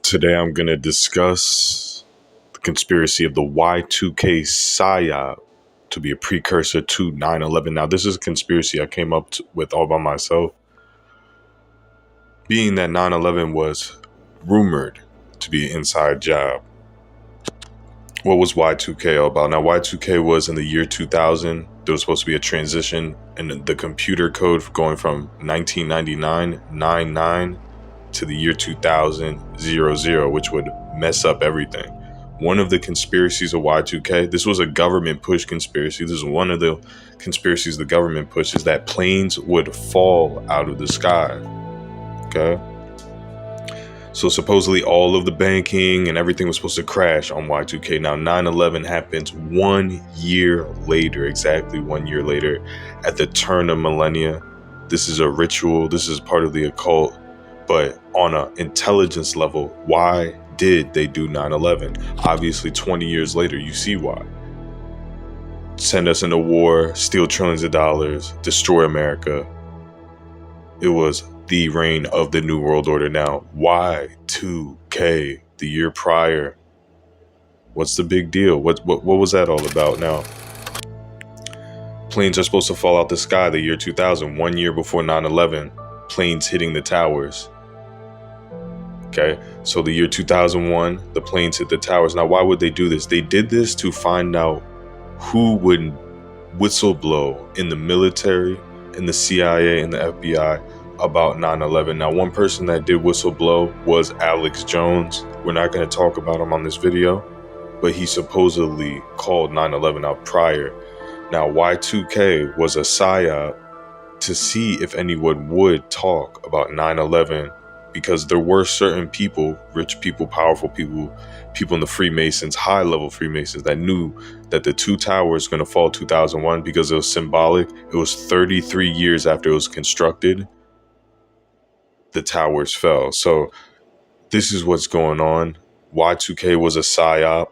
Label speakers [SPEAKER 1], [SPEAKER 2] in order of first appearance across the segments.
[SPEAKER 1] Today I'm going to discuss the conspiracy of the Y2K PSYOP to be a precursor to 9/11. Now, this is a conspiracy I came up with all by myself, being that 9/11 was rumored to be an inside job. What was Y2K all about? Now, Y2K was in the year 2000. There was supposed to be a transition in the computer code going from 1999 99 to the year 2000 00, which would mess up everything. One of the conspiracies of Y2K, this was a government push conspiracy. This is one of the conspiracies the government pushed, is that planes would fall out of the sky. Okay. So supposedly all of the banking and everything was supposed to crash on Y2K. Now 9/11 happens 1 year later, exactly 1 year later, at the turn of millennia. This is a ritual. This is part of the occult. But on an intelligence level, why did they do 9/11? Obviously, 20 years later, you see why. Send us into war, steal trillions of dollars, destroy America. It was the reign of the New World Order. Now, Y2K, the year prior, what's the big deal? What was that all about? Now, planes are supposed to fall out the sky the year 2000, 1 year before 9/11, planes hitting the towers. Okay, so the year 2001, the planes hit the towers. Now, why would they do this? They did this to find out who would whistleblow in the military, in the CIA, and the FBI about 9/11. Now, one person that did whistleblow was Alex Jones. We're not going to talk about him on this video, but he supposedly called 9/11 out prior. Now, Y2K was a PSYOP to see if anyone would talk about 9/11, because there were certain people, rich people, powerful people, people in the Freemasons, high-level Freemasons, that knew that the two towers going to fall 2001 because it was symbolic. It was 33 years after it was constructed, the towers fell. So this is what's going on. Y2K was a PSYOP.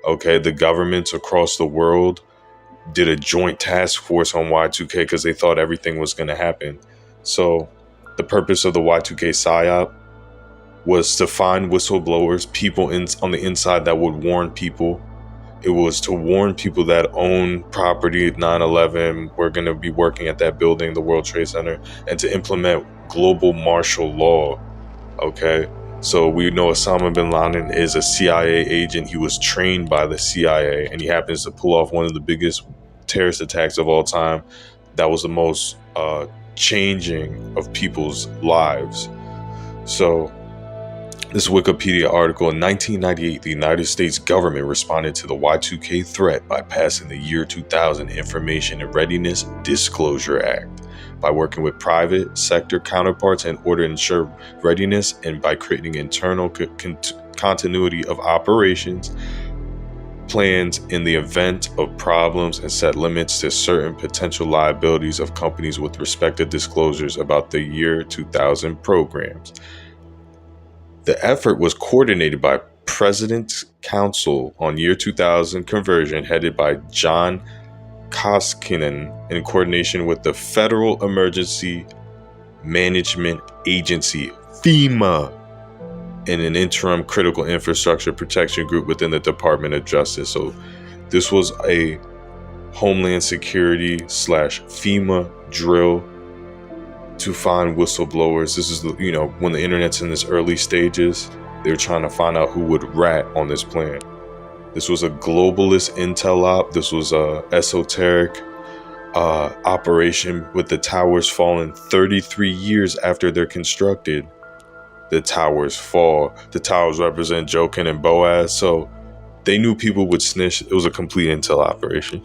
[SPEAKER 1] Okay, the governments across the world did a joint task force on Y2K because they thought everything was going to happen. So the purpose of the Y2K PSYOP was to find whistleblowers, people on the inside that would warn people. It was to warn people that own property at 9/11, we're going to be working at that building, the World Trade Center, and to implement global martial law. Okay, so we know Osama bin Laden is a CIA agent. He was trained by the CIA, and he happens to pull off one of the biggest terrorist attacks of all time. That was the most changing of people's lives. So this Wikipedia article, in 1998, the United States government responded to the Y2K threat by passing the year 2000 Information and Readiness Disclosure Act by working with private sector counterparts in order to ensure readiness, and by creating internal continuity of operations plans in the event of problems, and set limits to certain potential liabilities of companies with respective disclosures about the year 2000 programs. The effort was coordinated by President's Council on Year 2000 Conversion, headed by John Koskinen, in coordination with the Federal Emergency Management Agency, FEMA, and an interim critical infrastructure protection group within the Department of Justice. So this was a Homeland Security / FEMA drill to find whistleblowers. This is when the internet's in its early stages, they were trying to find out who would rat on this plan. This was a globalist intel op. This was a esoteric operation, with the towers falling 33 years after they're constructed. The towers fall. The towers represent Jokin and Boaz, so they knew people would snitch. It was a complete intel operation.